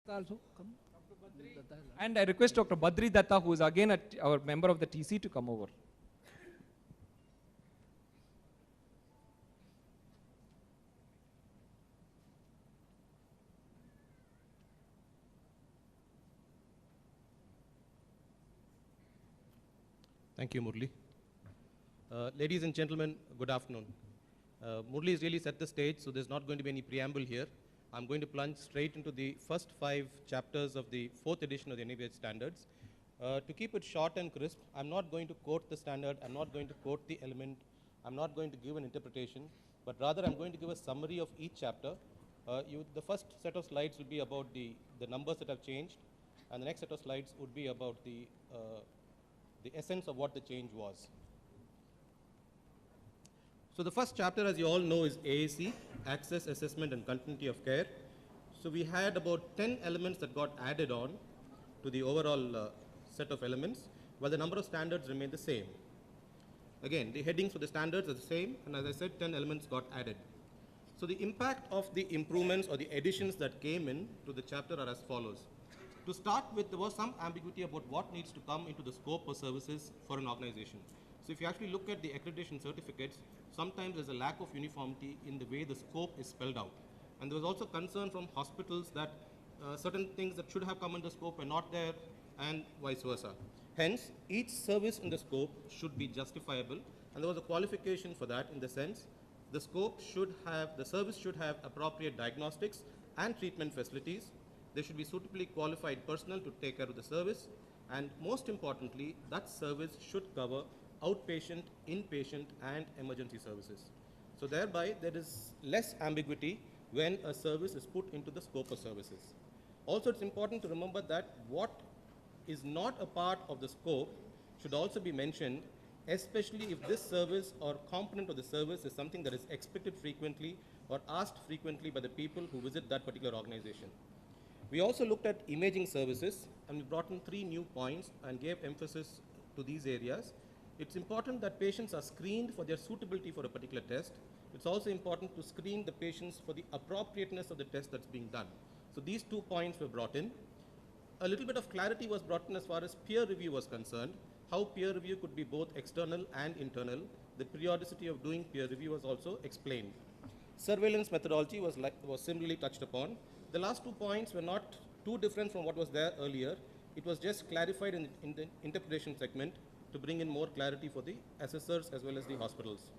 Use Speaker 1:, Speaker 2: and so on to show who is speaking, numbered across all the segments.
Speaker 1: also come.
Speaker 2: And I request Dr. Badri Datta, who is again our member of the TC, to come over.
Speaker 3: Thank you, Murli. Ladies and gentlemen, good afternoon. Murli has really set the stage, so there's not going to be any preamble here. I'm going to plunge straight into the first 5 chapters of the 4th edition of the NABH standards. To keep it short and crisp, I'm not going to quote the standard, I'm not going to quote the element, I'm not going to give an interpretation, but rather I'm going to give a summary of each chapter. The first set of slides will be about the numbers that have changed, and the next set of slides would be about the essence of what the change was. So the first chapter, as you all know, is AAC, Access, Assessment and Continuity of Care. So we had about 10 elements that got added on to the overall set of elements, while the number of standards remained the same. Again, the headings for the standards are the same, and as I said, 10 elements got added. So the impact of the improvements or the additions that came in to the chapter are as follows. To start with, there was some ambiguity about what needs to come into the scope of services for an organization. So if you actually look at the accreditation certificates, sometimes there's a lack of uniformity in the way the scope is spelled out. And there was also concern from hospitals that certain things that should have come in the scope are not there, and vice versa. Hence, each service in the scope should be justifiable, and there was a qualification for that in the sense the service should have appropriate diagnostics and treatment facilities. There should be suitably qualified personnel to take care of the service, and most importantly, that service should cover outpatient, inpatient and emergency services. So thereby, there is less ambiguity when a service is put into the scope of services. Also, it's important to remember that what is not a part of the scope should also be mentioned, especially if this service or component of the service is something that is expected frequently or asked frequently by the people who visit that particular organization. We also looked at imaging services, and we brought in 3 new points and gave emphasis to these areas. It's important that patients are screened for their suitability for a particular test. It's also important to screen the patients for the appropriateness of the test that's being done. So these 2 points were brought in. A little bit of clarity was brought in as far as peer review was concerned, how peer review could be both external and internal. The periodicity of doing peer review was also explained. Surveillance methodology was similarly touched upon. The last 2 points were not too different from what was there earlier. It was just clarified in the interpretation segment to bring in more clarity for the assessors as well as the hospitals.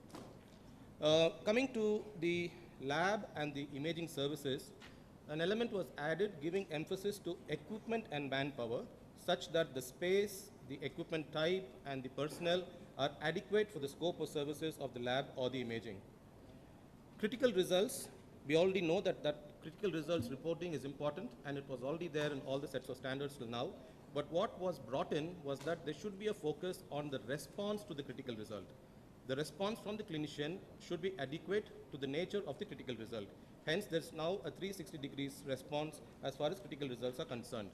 Speaker 3: Coming to the lab and the imaging services, an element was added giving emphasis to equipment and manpower such that the space, the equipment type and the personnel are adequate for the scope of services of the lab or the imaging. Critical results, we already know that critical results reporting is important, and it was already there in all the sets of standards till now. But what was brought in was that there should be a focus on the response to the critical result. The response from the clinician should be adequate to the nature of the critical result. Hence, there's now a 360 degrees response as far as critical results are concerned.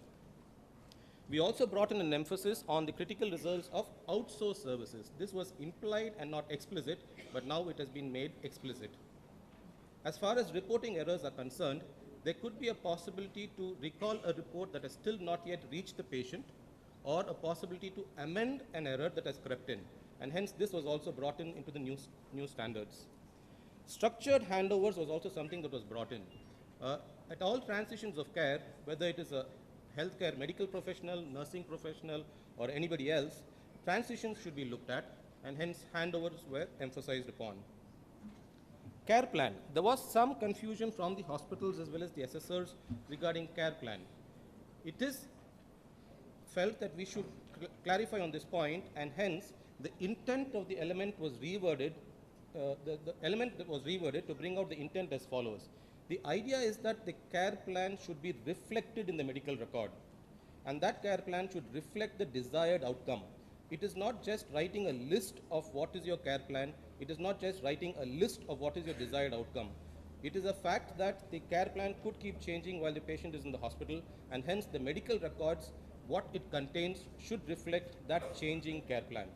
Speaker 3: We also brought in an emphasis on the critical results of outsourced services. This was implied and not explicit, but now it has been made explicit. As far as reporting errors are concerned, there could be a possibility to recall a report that has still not yet reached the patient, or a possibility to amend an error that has crept in. And hence, this was also brought in into the new standards. Structured handovers was also something that was brought in. At all transitions of care, whether it is a healthcare medical professional, nursing professional, or anybody else, transitions should be looked at, and hence handovers were emphasized upon. Care plan. There was some confusion from the hospitals as well as the assessors regarding care plan. It is felt that we should clarify on this point, and hence the intent of the element was reworded. The element that was reworded to bring out the intent as follows. The idea is that the care plan should be reflected in the medical record, and that care plan should reflect the desired outcome. It is not just writing a list of what is your care plan. It is not just writing a list of what is your desired outcome. It is a fact that the care plan could keep changing while the patient is in the hospital, and hence the medical records, what it contains, should reflect that changing care plan.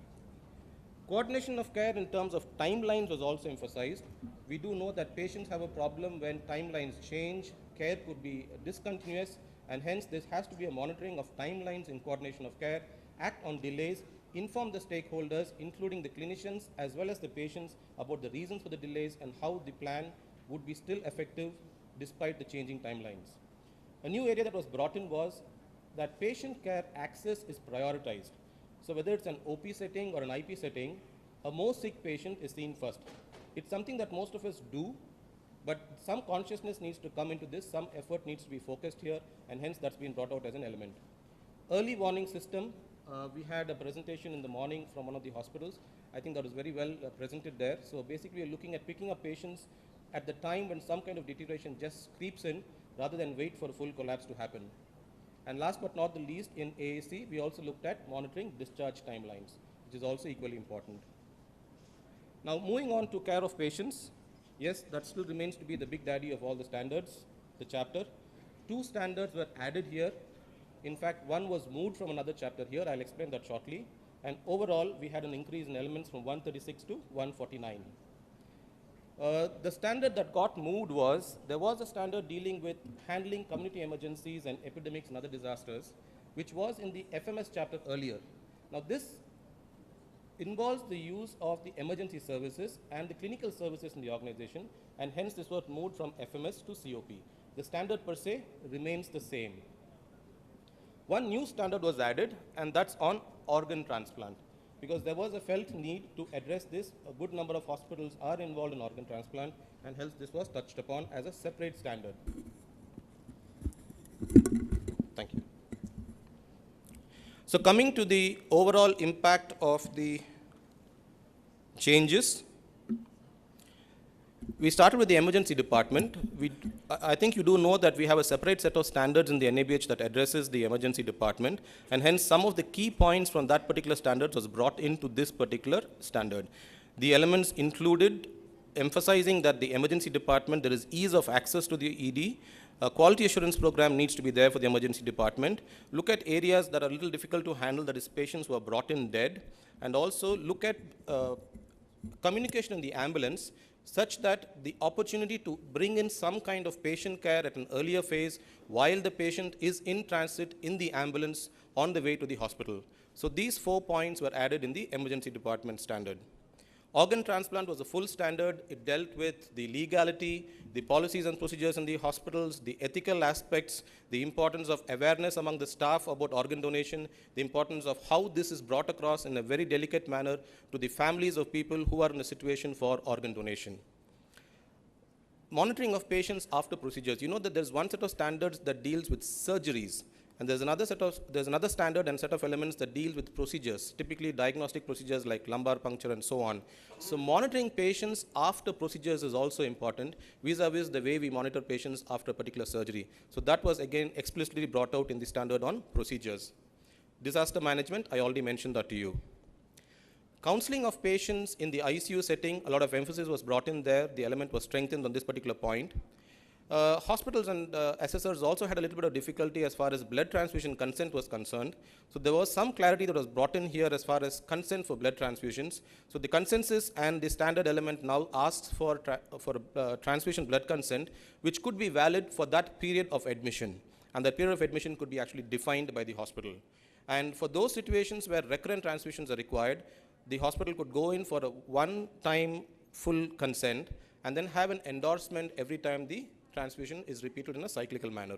Speaker 3: Coordination of care in terms of timelines was also emphasized. We do know that patients have a problem when timelines change, care could be discontinuous, and hence this has to be a monitoring of timelines in coordination of care, act on delays, inform the stakeholders, including the clinicians as well as the patients, about the reasons for the delays and how the plan would be still effective despite the changing timelines. A new area that was brought in was that patient care access is prioritized. So whether it's an OP setting or an IP setting, a more sick patient is seen first. It's something that most of us do, but some consciousness needs to come into this, some effort needs to be focused here, and hence that's been brought out as an element. Early warning system, we had a presentation in the morning from one of the hospitals. I think that was very well presented there. So basically we're looking at picking up patients at the time when some kind of deterioration just creeps in, rather than wait for a full collapse to happen. And last but not the least, in AAC, we also looked at monitoring discharge timelines, which is also equally important. Now, moving on to care of patients, yes, that still remains to be the big daddy of all the standards, the chapter. 2 standards were added here. In fact, one was moved from another chapter here. I'll explain that shortly. And overall, we had an increase in elements from 136 to 149. The standard that got moved was, there was a standard dealing with handling community emergencies and epidemics and other disasters, which was in the FMS chapter earlier. Now this involves the use of the emergency services and the clinical services in the organization, and hence this was moved from FMS to COP. The standard per se remains the same. One new standard was added, and that's on organ transplant. Because there was a felt need to address this. A good number of hospitals are involved in organ transplant, and hence this was touched upon as a separate standard. Thank you. So coming to the overall impact of the changes, we started with the emergency department. I think you do know that we have a separate set of standards in the NABH that addresses the emergency department, and hence some of the key points from that particular standard was brought into this particular standard. The elements included emphasizing that the emergency department, there is ease of access to the ED. A quality assurance program needs to be there for the emergency department. Look at areas that are a little difficult to handle, that is patients who are brought in dead, and also look at communication in the ambulance, such that the opportunity to bring in some kind of patient care at an earlier phase while the patient is in transit in the ambulance on the way to the hospital. So these 4 points were added in the emergency department standard. Organ transplant was a full standard. It dealt with the legality, the policies and procedures in the hospitals, the ethical aspects, the importance of awareness among the staff about organ donation, the importance of how this is brought across in a very delicate manner to the families of people who are in a situation for organ donation. Monitoring of patients after procedures. You know that there's one set of standards that deals with surgeries, and there's another standard and set of elements that deal with procedures, typically diagnostic procedures like lumbar puncture and so on. So monitoring patients after procedures is also important, vis-a-vis the way we monitor patients after a particular surgery. So that was again explicitly brought out in the standard on procedures. Disaster management, I already mentioned that to you. Counseling of patients in the ICU setting, a lot of emphasis was brought in there. The element was strengthened on this particular point. Hospitals and assessors also had a little bit of difficulty as far as blood transfusion consent was concerned. So there was some clarity that was brought in here as far as consent for blood transfusions. So the consensus and the standard element now asks for transfusion blood consent, which could be valid for that period of admission. And that period of admission could be actually defined by the hospital. And for those situations where recurrent transfusions are required, the hospital could go in for a one-time full consent and then have an endorsement every time the transfusion is repeated in a cyclical manner.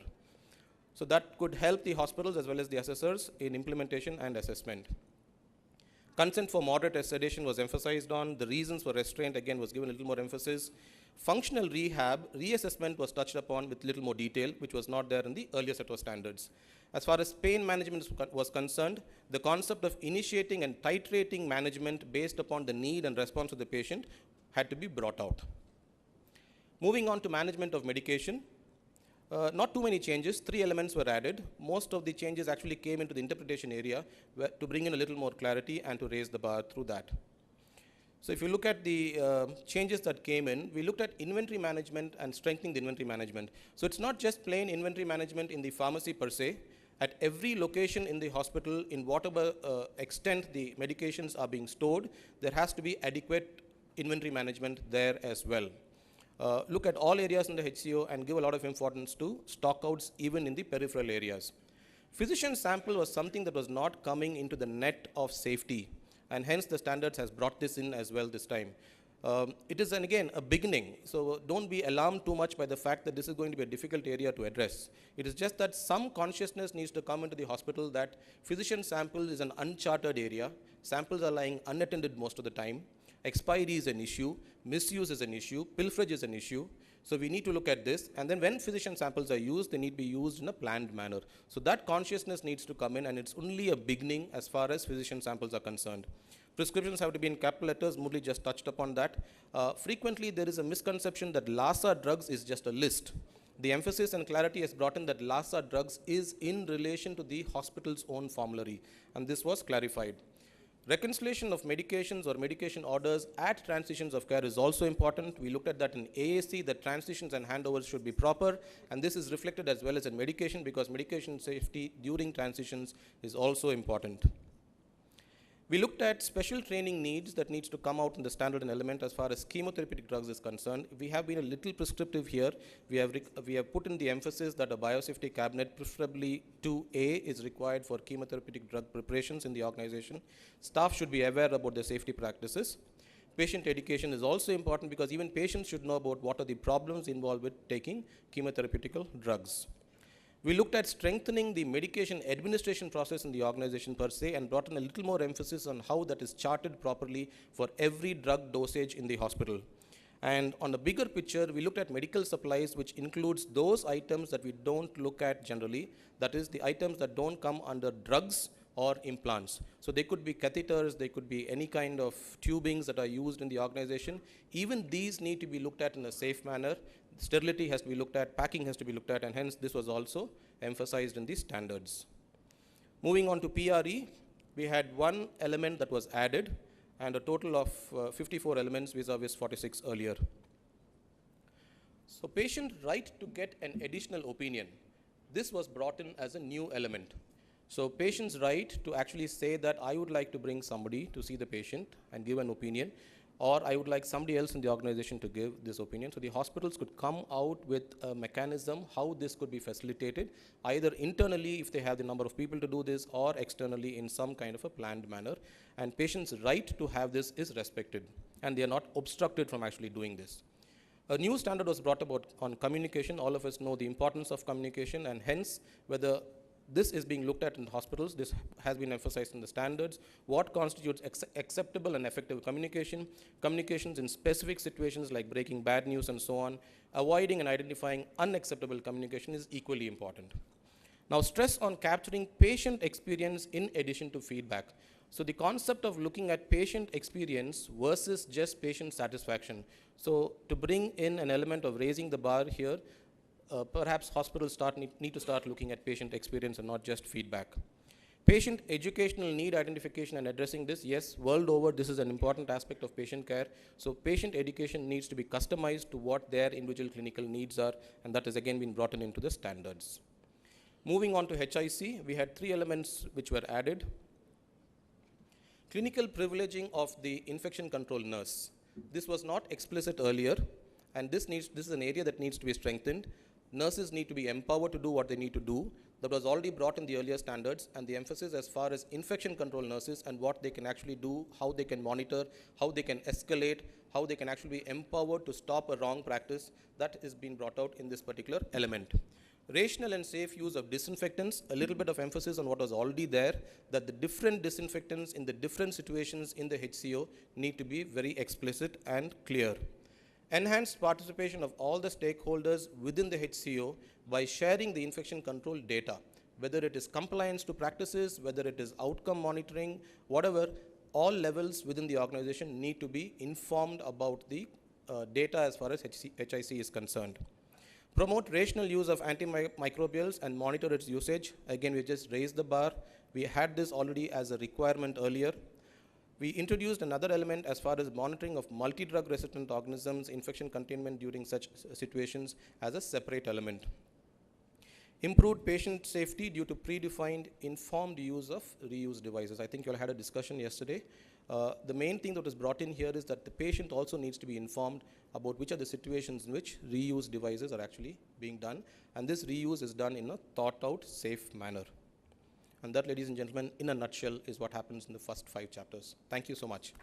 Speaker 3: So that could help the hospitals as well as the assessors in implementation and assessment. Consent for moderate sedation was emphasized on. The reasons for restraint again was given a little more emphasis. Functional rehab, reassessment was touched upon with little more detail, which was not there in the earlier set of standards. As far as pain management was concerned, the concept of initiating and titrating management based upon the need and response of the patient had to be brought out. Moving on to management of medication, not too many changes, 3 elements were added. Most of the changes actually came into the interpretation area to bring in a little more clarity and to raise the bar through that. So if you look at the changes that came in, we looked at inventory management and strengthening the inventory management. So it's not just plain inventory management in the pharmacy per se. At every location in the hospital, in whatever extent the medications are being stored, there has to be adequate inventory management there as well. look at all areas in the HCO and give a lot of importance to stockouts even in the peripheral areas. Physician sample was something that was not coming into the net of safety, and hence the standards has brought this in as well this time. It is, again, a beginning, so don't be alarmed too much by the fact that this is going to be a difficult area to address. It is just that some consciousness needs to come into the hospital that physician sample is an uncharted area, samples are lying unattended most of the time, expiry is an issue, misuse is an issue, pilferage is an issue. So we need to look at this, and then when physician samples are used, they need to be used in a planned manner. So that consciousness needs to come in, and it's only a beginning as far as physician samples are concerned. Prescriptions have to be in capital letters. Murli just touched upon that. Frequently, there is a misconception that LASA drugs is just a list. The emphasis and clarity has brought in that LASA drugs is in relation to the hospital's own formulary, and this was clarified. Reconciliation of medications or medication orders at transitions of care is also important. We looked at that in AAC, that transitions and handovers should be proper, and this is reflected as well as in medication, because medication safety during transitions is also important. We looked at special training needs that needs to come out in the standard and element as far as chemotherapeutic drugs is concerned. We have been a little prescriptive here. We have put in the emphasis that a biosafety cabinet, preferably 2A, is required for chemotherapeutic drug preparations in the organization. Staff should be aware about the safety practices. Patient education is also important because even patients should know about what are the problems involved with taking chemotherapeutic drugs. We looked at strengthening the medication administration process in the organization per se and brought in a little more emphasis on how that is charted properly for every drug dosage in the hospital. And on the bigger picture, we looked at medical supplies, which includes those items that we don't look at generally, that is the items that don't come under drugs or implants. So they could be catheters, they could be any kind of tubings that are used in the organization. Even these need to be looked at in a safe manner. Sterility has to be looked at, packing has to be looked at, and hence this was also emphasized in the standards. Moving on to PRE, we had one element that was added and a total of 54 elements vis-a-vis 46 earlier. So patient right to get an additional opinion. This was brought in as a new element. So patient's right to actually say that I would like to bring somebody to see the patient and give an opinion, or I would like somebody else in the organization to give this opinion. So the hospitals could come out with a mechanism how this could be facilitated, either internally if they have the number of people to do this, or externally in some kind of a planned manner. And patients' right to have this is respected, and they are not obstructed from actually doing this. A new standard was brought about on communication. All of us know the importance of communication, and hence whether this is being looked at in hospitals. This has been emphasized in the standards. What constitutes acceptable and effective communication? Communications in specific situations like breaking bad news and so on. Avoiding and identifying unacceptable communication is equally important. Now, stress on capturing patient experience in addition to feedback. So the concept of looking at patient experience versus just patient satisfaction. So to bring in an element of raising the bar here, perhaps hospitals need to start looking at patient experience and not just feedback. Patient educational need identification and addressing this, yes, world over, this is an important aspect of patient care. So patient education needs to be customized to what their individual clinical needs are, and that has again been brought into the standards. Moving on to HIC, we had 3 elements which were added. Clinical privileging of the infection control nurse. This was not explicit earlier, and this is an area that needs to be strengthened. Nurses need to be empowered to do what they need to do. That was already brought in the earlier standards, and the emphasis as far as infection control nurses and what they can actually do, how they can monitor, how they can escalate, how they can actually be empowered to stop a wrong practice, that is being brought out in this particular element. Rational and safe use of disinfectants, a little bit of emphasis on what was already there, that the different disinfectants in the different situations in the HCO need to be very explicit and clear. Enhanced participation of all the stakeholders within the HCO by sharing the infection control data, whether it is compliance to practices, whether it is outcome monitoring, whatever, all levels within the organization need to be informed about the data as far as HIC is concerned. Promote rational use of antimicrobials and monitor its usage. Again, we just raised the bar. We had this already as a requirement earlier. We introduced another element as far as monitoring of multi-drug resistant organisms, infection containment during such situations as a separate element. Improved patient safety due to predefined informed use of reuse devices. I think you all had a discussion yesterday. The main thing that was brought in here is that the patient also needs to be informed about which are the situations in which reuse devices are actually being done, and this reuse is done in a thought out, safe manner. And that, ladies and gentlemen, in a nutshell, is what happens in the first 5 chapters. Thank you so much.